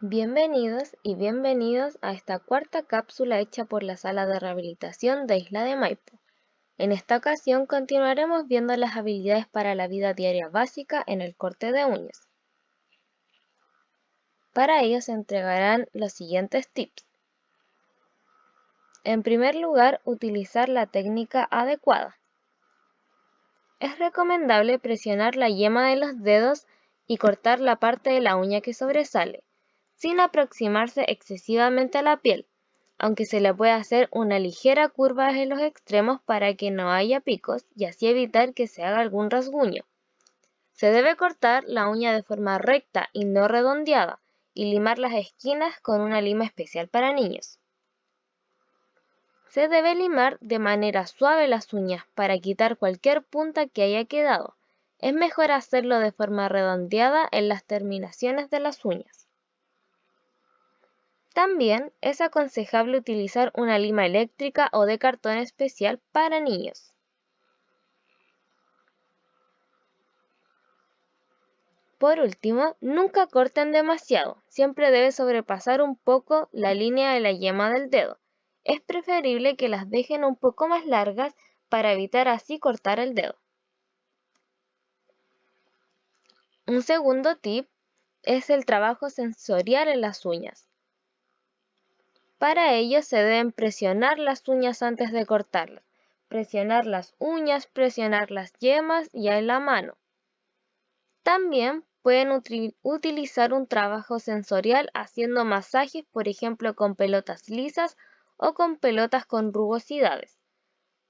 Bienvenidos y bienvenidos a esta cuarta cápsula hecha por la Sala de Rehabilitación de Isla de Maipo. En esta ocasión continuaremos viendo las habilidades para la vida diaria básica en el corte de uñas. Para ello se entregarán los siguientes tips. En primer lugar, utilizar la técnica adecuada. Es recomendable presionar la yema de los dedos y cortar la parte de la uña que sobresale, sin aproximarse excesivamente a la piel, aunque se le puede hacer una ligera curva en los extremos para que no haya picos y así evitar que se haga algún rasguño. Se debe cortar la uña de forma recta y no redondeada y limar las esquinas con una lima especial para niños. Se debe limar de manera suave las uñas para quitar cualquier punta que haya quedado. Es mejor hacerlo de forma redondeada en las terminaciones de las uñas. También es aconsejable utilizar una lima eléctrica o de cartón especial para niños. Por último, nunca corten demasiado, siempre debe sobrepasar un poco la línea de la yema del dedo. Es preferible que las dejen un poco más largas para evitar así cortar el dedo. Un segundo tip es el trabajo sensorial en las uñas. Para ello se deben presionar las uñas antes de cortarlas. Presionar las uñas, presionar las yemas y en la mano. También pueden utilizar un trabajo sensorial haciendo masajes, por ejemplo, con pelotas lisas o con pelotas con rugosidades.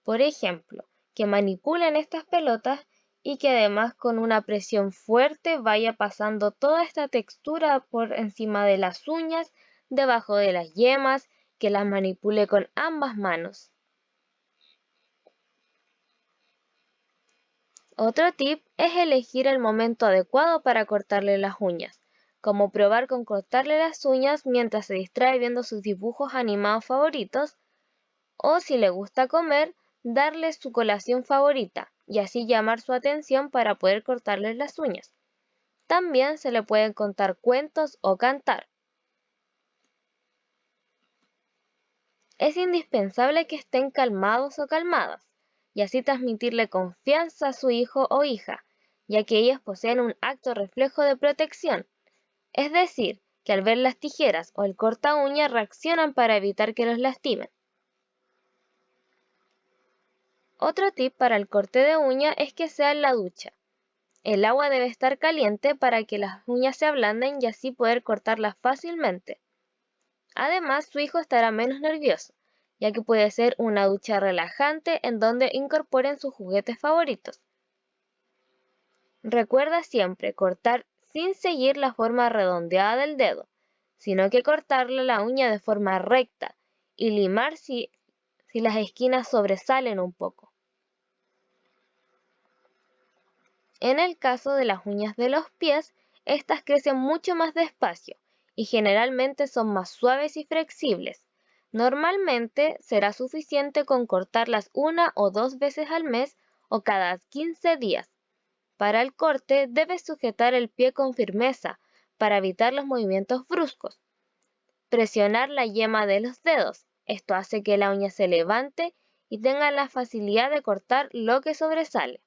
Por ejemplo, que manipulen estas pelotas y que además con una presión fuerte vaya pasando toda esta textura por encima de las uñas, debajo de las yemas, que las manipule con ambas manos. Otro tip es elegir el momento adecuado para cortarle las uñas, como probar con cortarle las uñas mientras se distrae viendo sus dibujos animados favoritos, o si le gusta comer, darle su colación favorita y así llamar su atención para poder cortarle las uñas. También se le pueden contar cuentos o cantar. Es indispensable que estén calmados o calmadas y así transmitirle confianza a su hijo o hija, ya que ellos poseen un acto reflejo de protección, es decir, que al ver las tijeras o el corta uña reaccionan para evitar que los lastimen. Otro tip para el corte de uña es que sea en la ducha. El agua debe estar caliente para que las uñas se ablanden y así poder cortarlas fácilmente. Además, su hijo estará menos nervioso, ya que puede ser una ducha relajante en donde incorporen sus juguetes favoritos. Recuerda siempre cortar sin seguir la forma redondeada del dedo, sino que cortarle la uña de forma recta y limar si las esquinas sobresalen un poco. En el caso de las uñas de los pies, estas crecen mucho más despacio y generalmente son más suaves y flexibles. Normalmente será suficiente con cortarlas una o dos veces al mes o cada 15 días. Para el corte debes sujetar el pie con firmeza para evitar los movimientos bruscos. Presionar la yema de los dedos. Esto hace que la uña se levante y tenga la facilidad de cortar lo que sobresale.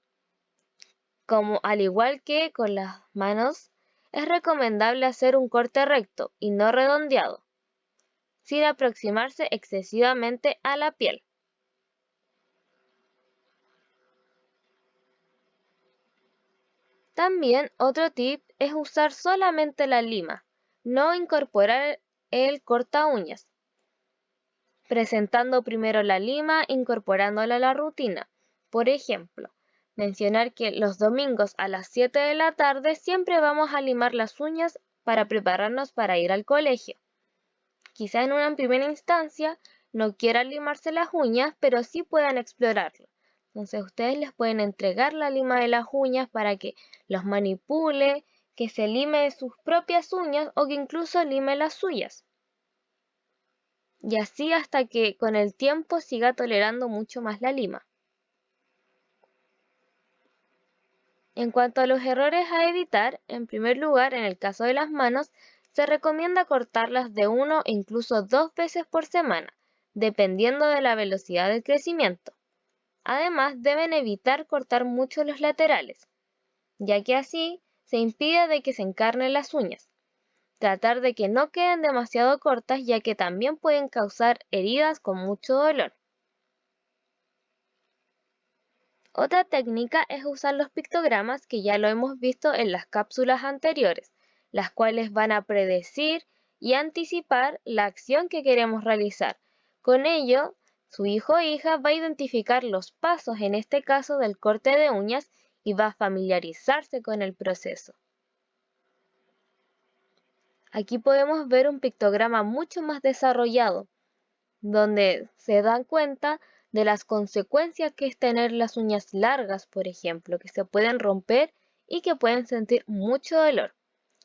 Como al igual que con las manos, es recomendable hacer un corte recto y no redondeado, sin aproximarse excesivamente a la piel. También otro tip es usar solamente la lima, no incorporar el corta uñas, presentando primero la lima incorporándola a la rutina. Por ejemplo, mencionar que los domingos a las 7 de la tarde siempre vamos a limar las uñas para prepararnos para ir al colegio. Quizá en una primera instancia no quieran limarse las uñas, pero sí puedan explorarlo. Entonces ustedes les pueden entregar la lima de las uñas para que los manipule, que se lime sus propias uñas o que incluso lime las suyas. Y así hasta que con el tiempo siga tolerando mucho más la lima. En cuanto a los errores a evitar, en primer lugar, en el caso de las manos, Se recomienda cortarlas de 1 e incluso 2 veces por semana, dependiendo de la velocidad del crecimiento. Además, deben evitar cortar mucho los laterales, ya que así se impide de que se encarnen las uñas. Tratar de que no queden demasiado cortas, ya que también pueden causar heridas con mucho dolor. Otra técnica es usar los pictogramas, que ya lo hemos visto en las cápsulas anteriores, las cuales van a predecir y anticipar la acción que queremos realizar. Con ello, su hijo o hija va a identificar los pasos, en este caso del corte de uñas, y va a familiarizarse con el proceso. Aquí podemos ver un pictograma mucho más desarrollado, donde se dan cuenta de las consecuencias que es tener las uñas largas, por ejemplo, que se pueden romper y que pueden sentir mucho dolor,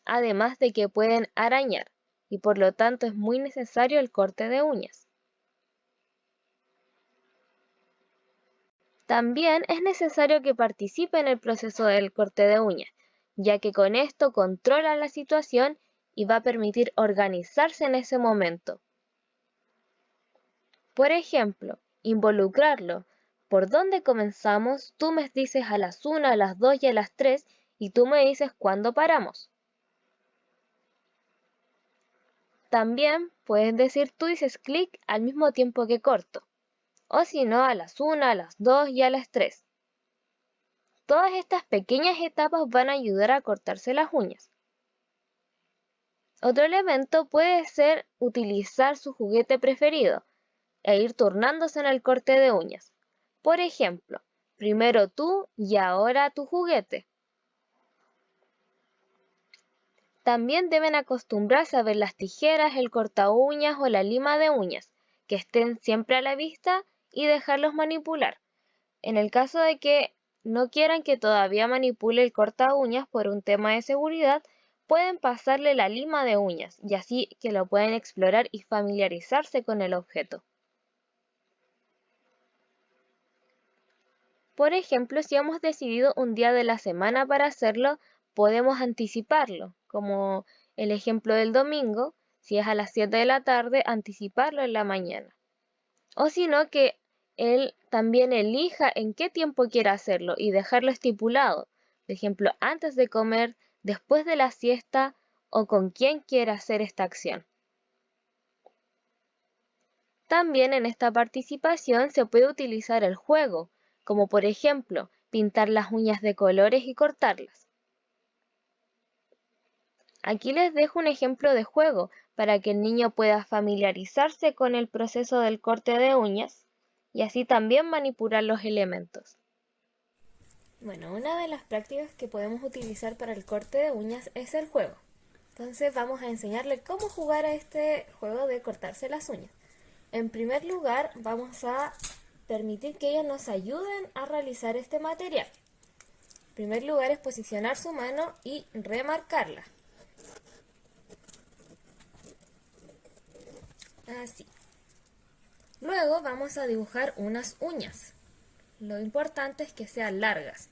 además de que pueden arañar, y por lo tanto es muy necesario el corte de uñas. También es necesario que participe en el proceso del corte de uñas, ya que con esto controla la situación y va a permitir organizarse en ese momento. Por ejemplo, involucrarlo. ¿Por dónde comenzamos? Tú me dices a las 1, a las 2 y a las 3 y tú me dices cuándo paramos. También puedes decir tú dices clic al mismo tiempo que corto, o si no a las 1, a las 2 y a las 3. Todas estas pequeñas etapas van a ayudar a cortarse las uñas. Otro elemento puede ser utilizar su juguete preferido e ir turnándose en el corte de uñas. Por ejemplo, primero tú y ahora tu juguete. También deben acostumbrarse a ver las tijeras, el corta uñas o la lima de uñas, que estén siempre a la vista y dejarlos manipular. En el caso de que no quieran que todavía manipule el corta uñas por un tema de seguridad, pueden pasarle la lima de uñas y así que lo pueden explorar y familiarizarse con el objeto. Por ejemplo, si hemos decidido un día de la semana para hacerlo, podemos anticiparlo, como el ejemplo del domingo, si es a las 7 de la tarde, anticiparlo en la mañana. O si no, que él también elija en qué tiempo quiere hacerlo y dejarlo estipulado, por ejemplo, antes de comer, después de la siesta o con quién quiere hacer esta acción. También en esta participación se puede utilizar el juego, como por ejemplo, pintar las uñas de colores y cortarlas. Aquí les dejo un ejemplo de juego para que el niño pueda familiarizarse con el proceso del corte de uñas y así también manipular los elementos. Bueno, una de las prácticas que podemos utilizar para el corte de uñas es el juego. Entonces vamos a enseñarle cómo jugar a este juego de cortarse las uñas. En primer lugar, vamos a permitir que ellos nos ayuden a realizar este material. En primer lugar es posicionar su mano y remarcarla. Así. Luego vamos a dibujar unas uñas. Lo importante es que sean largas.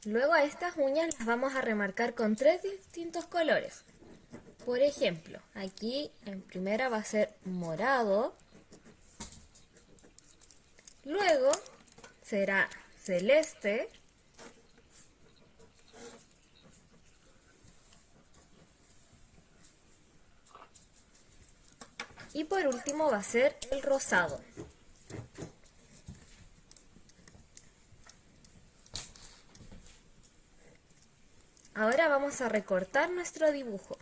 Luego a estas uñas las vamos a remarcar con 3 distintos colores. Por ejemplo, aquí en primera va a ser morado, luego será celeste, y por último va a ser el rosado. Ahora vamos a recortar nuestro dibujo.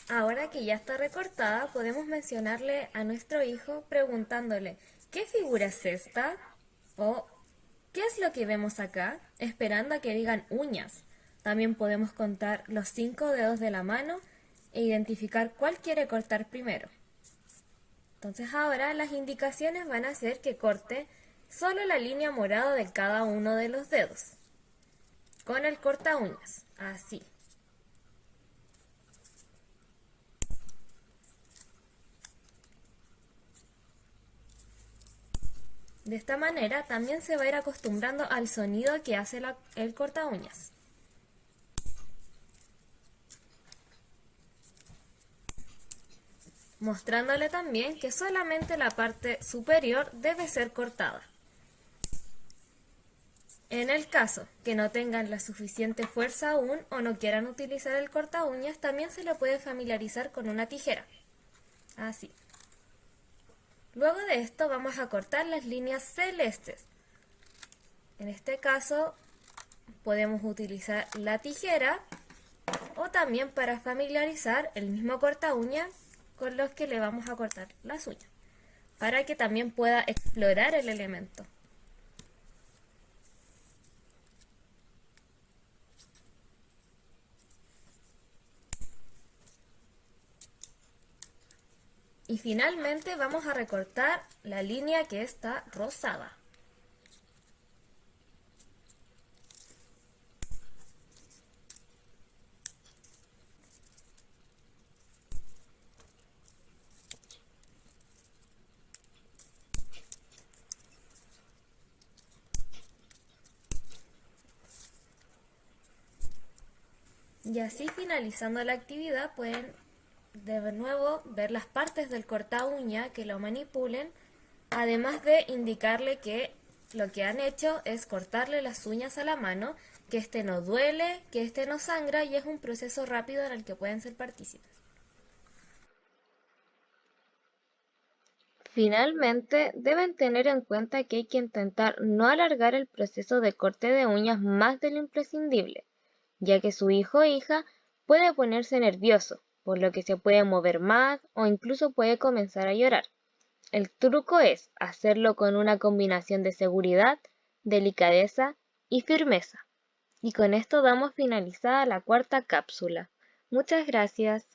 Ahora que ya está recortada, podemos mencionarle a nuestro hijo preguntándole, ¿qué figura es esta? O ¿qué es lo que vemos acá? Esperando a que digan uñas. También podemos contar los 5 dedos de la mano e identificar cuál quiere cortar primero. Entonces ahora las indicaciones van a ser que corte solo la línea morada de cada uno de los dedos con el corta uñas, así. De esta manera también se va a ir acostumbrando al sonido que hace el corta uñas. Mostrándole también que solamente la parte superior debe ser cortada. En el caso que no tengan la suficiente fuerza aún o no quieran utilizar el corta uñas, también se le puede familiarizar con una tijera, así. Luego de esto vamos a cortar las líneas celestes. En este caso podemos utilizar la tijera o también para familiarizar el mismo corta uña con los que le vamos a cortar las uñas, para que también pueda explorar el elemento. Y finalmente vamos a recortar la línea que está rosada. Y así finalizando la actividad pueden de nuevo ver las partes del corta uña que lo manipulen, además de indicarle que lo que han hecho es cortarle las uñas a la mano, que este no duele, que este no sangra y es un proceso rápido en el que pueden ser partícipes. Finalmente, deben tener en cuenta que hay que intentar no alargar el proceso de corte de uñas más de lo imprescindible, ya que su hijo o hija puede ponerse nervioso, por lo que se puede mover más o incluso puede comenzar a llorar. El truco es hacerlo con una combinación de seguridad, delicadeza y firmeza. Y con esto damos finalizada la cuarta cápsula. Muchas gracias.